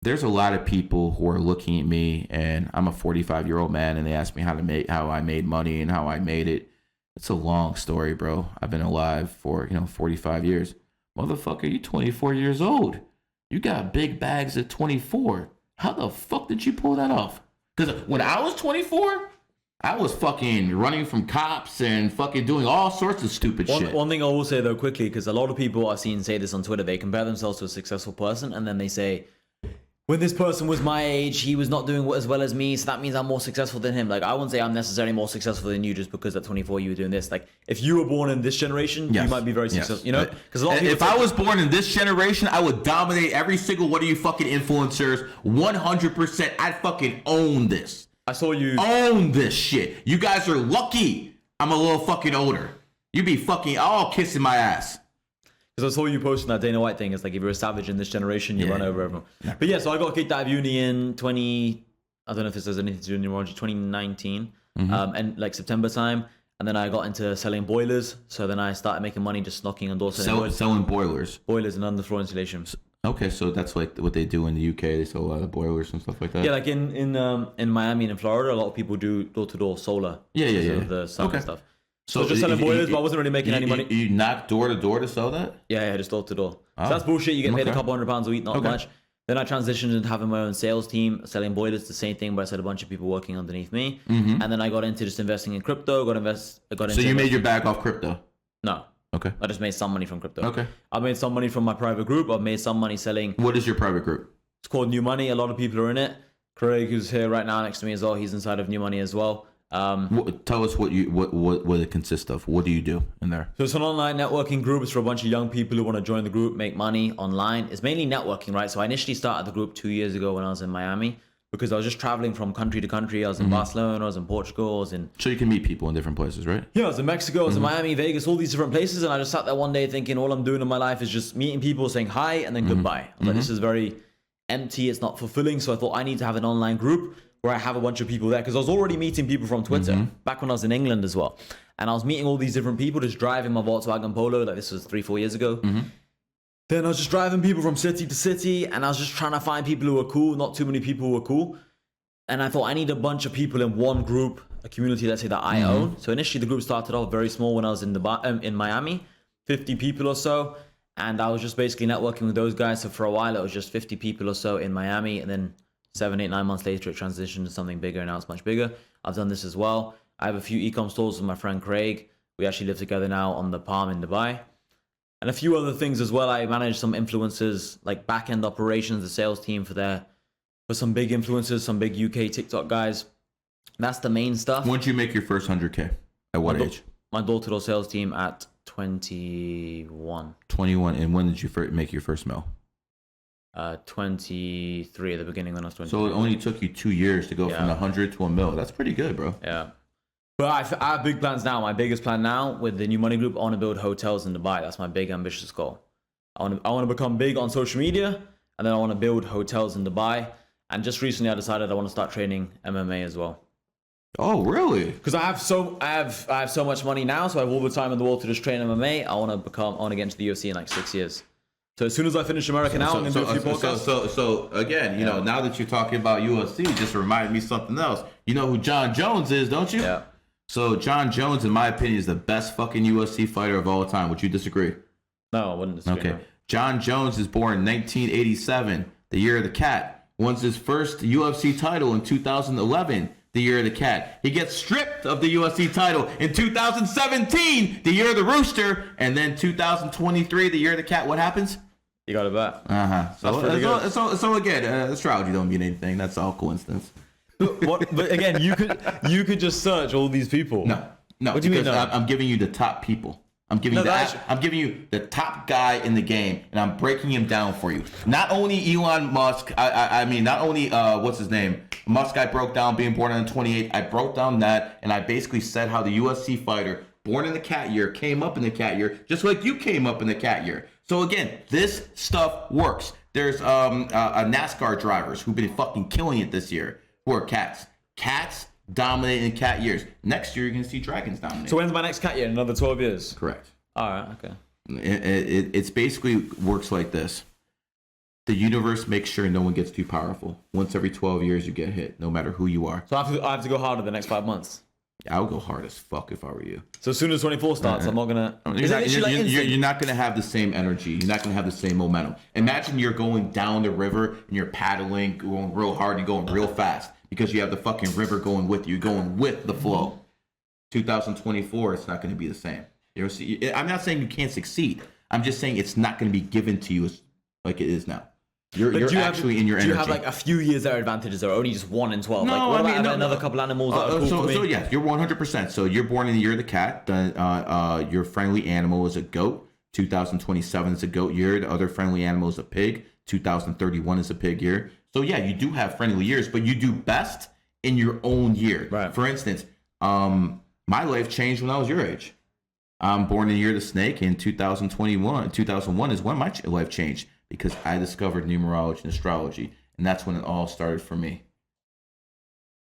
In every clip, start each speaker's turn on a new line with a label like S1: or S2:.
S1: there's a lot of people who are looking at me, and I'm a 45-year-old man, and they ask me how I made money and how I made it. It's a long story, bro. I've been alive for 45 years. Motherfucker, you 24 years old. You got big bags at 24. How the fuck did you pull that off? Because when I was 24, I was fucking running from cops and fucking doing all sorts of stupid shit.
S2: One thing I will say though quickly, because a lot of people I've seen say this on Twitter, they compare themselves to a successful person and then they say, when this person was my age, he was not doing as well as me, so that means I'm more successful than him. Like, I wouldn't say I'm necessarily more successful than you just because at 24 you were doing this. Like, if you were born in this generation, you might be very successful. You know, because
S1: if I was born in this generation, I would dominate every single one of you fucking influencers 100%. I'd fucking own this.
S2: I saw you
S1: own this shit. You guys are lucky I'm a little fucking older. You be fucking all kissing my ass.
S2: Because I saw you posting that Dana White thing. It's like, if you're a savage in this generation, you run over everyone. Yeah. But yeah, so I got kicked out of uni in I don't know if this has anything to do with numerology, 2019, and like September time. And then I got into selling boilers. So then I started making money just knocking on doors.
S1: Selling boilers?
S2: Boilers and underfloor installation.
S1: Okay, so that's like what they do in the UK. They sell a lot of boilers and stuff like that.
S2: Yeah, like in Miami and in Florida, a lot of people do door-to-door solar.
S1: Yeah.
S2: The sun and stuff.
S1: So
S2: just selling boilers, but I wasn't really making any money.
S1: You knock door to door to sell that?
S2: Yeah, just door to door. So that's bullshit. You get paid a couple £100 a week, not much. Then I transitioned into having my own sales team, selling boilers, the same thing, but I said a bunch of people working underneath me. And then I got into just investing in crypto. So
S1: you made your back off crypto?
S2: No.
S1: Okay.
S2: I just made some money from crypto.
S1: Okay.
S2: I made some money from my private group. I've made some money selling.
S1: What is your private group?
S2: It's called New Money. A lot of people are in it. Craig, who's here right now next to me as well, he's inside of New Money as well.
S1: Tell us what it consists of. What do you do in there?
S2: So it's an online networking group. It's for a bunch of young people who want to join the group, make money online. It's mainly networking, right? So I initially started the group 2 years ago when I was in Miami because I was just traveling from country to country. I was in Barcelona, I was in Portugal, I was in...
S1: So you can meet people in different places, right?
S2: Yeah, I was in Mexico, I was in Miami, Vegas, all these different places. And I just sat there one day thinking all I'm doing in my life is just meeting people, saying hi, and then goodbye. I was like, this is very empty. It's not fulfilling. So I thought I need to have an online group where I have a bunch of people there, because I was already meeting people from Twitter back when I was in England as well. And I was meeting all these different people, just driving my Volkswagen Polo, like this was 3-4 years ago. Then I was just driving people from city to city, and I was just trying to find people who were cool. Not too many people who were cool. And I thought I need a bunch of people in one group, a community, let's say, that I own. So initially the group started off very small when I was in Miami, 50 people or so. And I was just basically networking with those guys. So for a while, it was just 50 people or so in Miami, and then 7, 8, 9 months later, it transitioned to something bigger, and now it's much bigger. I've done this as well. I have a few e-com stores with my friend Craig. We actually live together now on the Palm in Dubai. And a few other things as well. I manage some influencers, like back-end operations, the sales team for some big influencers, some big UK TikTok guys. That's the main stuff.
S1: When did you make your first 100K? At what age?
S2: My door-to-door sales team at 21.
S1: 21, and when did you make your first mil?
S2: 23 at the beginning when I was 23.
S1: So it only took you 2 years to go from 100 to a mil. That's pretty good, bro.
S2: Yeah. But I have big plans now. My biggest plan now with the New Money Group, I want to build hotels in Dubai. That's my big ambitious goal. I want to become big on social media, and then I want to build hotels in Dubai. And just recently I decided I want to start training MMA as well.
S1: Oh, really?
S2: Because I have so much money now, so I have all the time in the world to just train MMA. I want to get into the UFC in like 6 years. So as soon as I finish America now, I'm going to do a few podcasts. So again, you know, now that you're talking about UFC, it just reminded me something else. You know who John Jones is, don't you?
S1: Yeah. So John Jones, in my opinion, is the best fucking UFC fighter of all time. Would you disagree?
S2: No, I wouldn't disagree.
S1: Okay. No. John Jones is born in 1987, the year of the cat. Wins his first UFC title in 2011, the year of the cat. He gets stripped of the UFC title in 2017, the year of the rooster, and then 2023, the year of the cat. What happens?
S2: You got it back.
S1: So again, astrology don't mean anything. That's all coincidence.
S2: But again, you could just search all these people.
S1: No. What do you mean? No? I'm giving you the top people. I'm giving you the top guy in the game, and I'm breaking him down for you. Not only Elon Musk, I mean, not only what's his name, Musk. I broke down being born on 28. I broke down that, and I basically said how the UFC fighter born in the cat year came up in the cat year, just like you came up in the cat year. So again, this stuff works. There's NASCAR drivers who've been fucking killing it this year who are cats. Cats dominate in cat years. Next year, you're going to see dragons dominate.
S2: So when's my next cat year? Another 12 years?
S1: Correct.
S2: All right, okay.
S1: It's basically works like this. The universe makes sure no one gets too powerful. Once every 12 years, you get hit, no matter who you are.
S2: So I have to go harder the next 5 months.
S1: I would go hard as fuck if I were you.
S2: So as soon as 24 starts, I'm not gonna.
S1: You're not gonna have the same energy. You're not gonna have the same momentum. Imagine you're going down the river and you're paddling, going real hard, and going real fast because you have the fucking river going with you, going with the flow. 2024, it's not gonna be the same. I'm not saying you can't succeed. I'm just saying it's not gonna be given to you like it is now. You're actually in your energy.
S2: Do you have like a few years that are advantages or only just 1 in 12? No, like, what about another couple animals that are cool for me?
S1: So yeah, you're 100%. So you're born in the year of the cat. Your friendly animal is a goat. 2027 is a goat year. The other friendly animal is a pig. 2031 is a pig year. So yeah, you do have friendly years, but you do best in your own year.
S2: Right.
S1: For instance, my life changed when I was your age. I'm born in the year of the snake in 2021. 2001 is when my life changed, because I discovered numerology and astrology, and that's when it all started for me.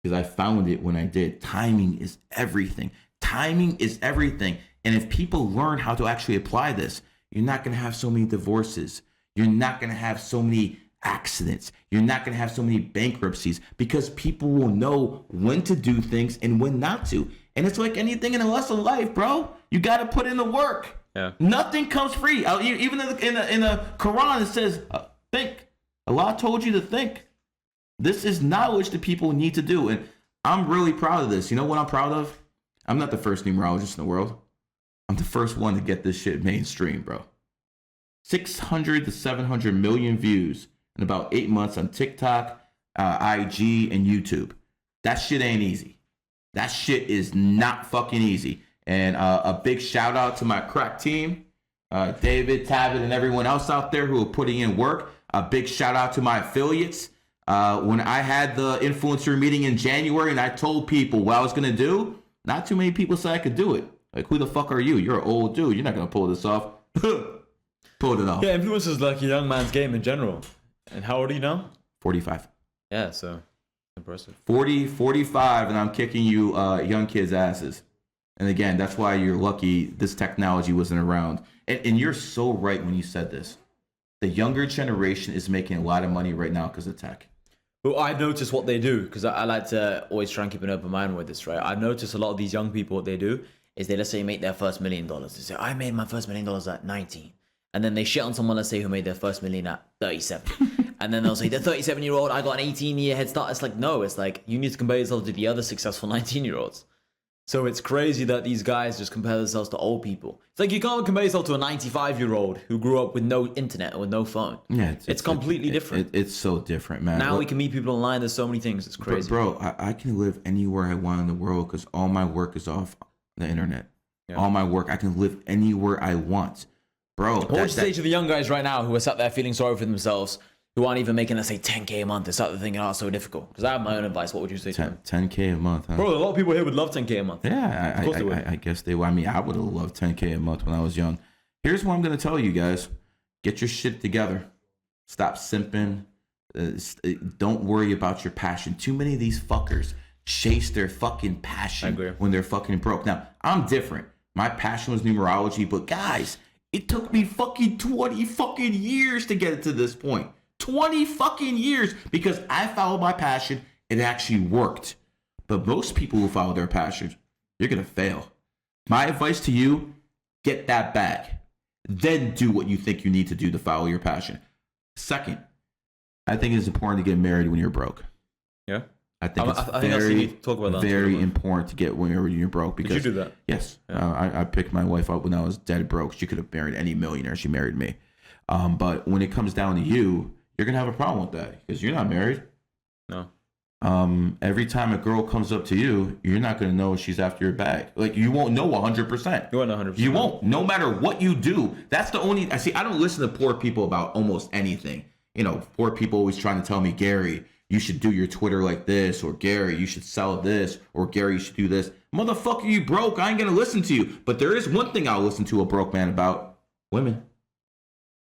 S1: Because I found it when I did. Timing is everything. Timing is everything. And if people learn how to actually apply this, you're not going to have so many divorces. You're not going to have so many accidents. You're not going to have so many bankruptcies, because people will know when to do things and when not to. And it's like anything in the lesson of life, bro. You got to put in the work.
S2: Yeah.
S1: Nothing comes free. Even in the Quran, it says, think. Allah told you to think. This is knowledge that people need to do. And I'm really proud of this. You know what I'm proud of? I'm not the first numerologist in the world. I'm the first one to get this shit mainstream, bro. 600 to 700 million views in about 8 months on TikTok, IG, and YouTube. That shit ain't easy. That shit is not fucking easy. And a big shout out to my crack team, David, Tabit, and everyone else out there who are putting in work. A big shout out to my affiliates. When I had the influencer meeting in January and I told people what I was going to do, not too many people said I could do it. Like, who the fuck are you? You're an old dude. You're not going to pull this off. Pulled it off.
S2: Yeah, influence is like a young man's game in general. And how old are you now?
S1: 45.
S2: Yeah, so impressive.
S1: 40, 45, and I'm kicking you young kids' asses. And again, that's why you're lucky this technology wasn't around. And you're so right when you said this. The younger generation is making a lot of money right now because of tech.
S2: Well, I've noticed what they do, because I like to always try and keep an open mind with this, right? I've noticed a lot of these young people, what they do is they, let's say, make their first $1 million. They say, I made my first $1 million at 19. And then they shit on someone, let's say, who made their first million at 37. And then they'll say, the 37-year-old, I got an 18-year head start. It's like, no, it's like, you need to compare yourself to the other successful 19-year-olds. So it's crazy that these guys just compare themselves to old people. It's like you can't compare yourself to a 95-year-old who grew up with no internet or with no phone.
S1: Yeah,
S2: it's completely different.
S1: It's so different, man.
S2: Now we can meet people online. There's so many things. It's crazy.
S1: Bro, I can live anywhere I want in the world because all my work is off the internet. Yeah. All my work, I can live anywhere I want. Bro,
S2: what would you say to the young guys right now who are sat there feeling sorry for themselves, who aren't even making, let's say, 10K a month? They start thinking, oh, it's so difficult. Because I have my own advice. What would you say to them?
S1: 10K a month, huh?
S2: Bro, a lot of people here would love 10K a month.
S1: Yeah, I guess they would. I mean, I would have loved 10K a month when I was young. Here's what I'm going to tell you guys. Get your shit together. Stop simping. Don't worry about your passion. Too many of these fuckers chase their fucking passion when they're fucking broke. Now, I'm different. My passion was numerology, but guys, it took me fucking 20 fucking years to get it to this point. 20 fucking years, because I followed my passion. It actually worked. But most people who follow their passion, you're going to fail. My advice to you, get that bag. Then do what you think you need to do to follow your passion. Second, I think it's important to get married when you're broke.
S2: Yeah.
S1: I think it's very important to get married when you're broke. Because,
S2: did you do that?
S1: Yes. Yeah. I picked my wife up when I was dead broke. She could have married any millionaire. She married me. But when it comes down to you, you're going to have a problem with that because you're not married.
S2: No.
S1: Every time a girl comes up to you, you're not going to know she's after your bag. Like, you won't know 100%.
S2: You won't know 100%.
S1: You won't. No matter what you do. That's the only... I don't listen to poor people about almost anything. You know, poor people always trying to tell me, Gary, you should do your Twitter like this, or Gary, you should sell this, or Gary, you should do this. Motherfucker, you broke. I ain't going to listen to you. But there is one thing I'll listen to a broke man about. Women.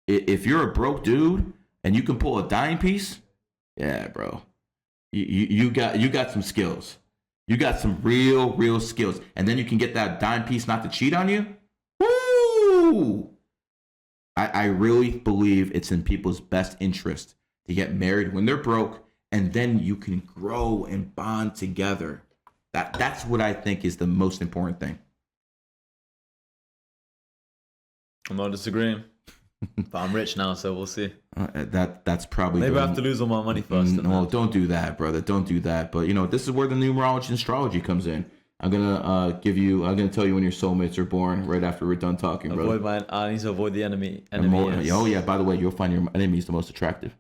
S1: If you're a broke dude and you can pull a dime piece, yeah, bro. You got some skills. You got some real skills. And then you can get that dime piece not to cheat on you. Woo! I really believe it's in people's best interest to get married when they're broke, and then you can grow and bond together. That's what I think is the most important thing.
S2: I'm not disagreeing. But I'm rich now, so we'll see.
S1: That's probably
S2: maybe I have to lose all my money first.
S1: No, don't do that, brother. Don't do that. But this is where the numerology and astrology comes in. I'm gonna tell you when your soulmates are born right after we're done talking, brother.
S2: I need to avoid the enemy.
S1: Oh yeah. By the way, you'll find your enemies the most attractive.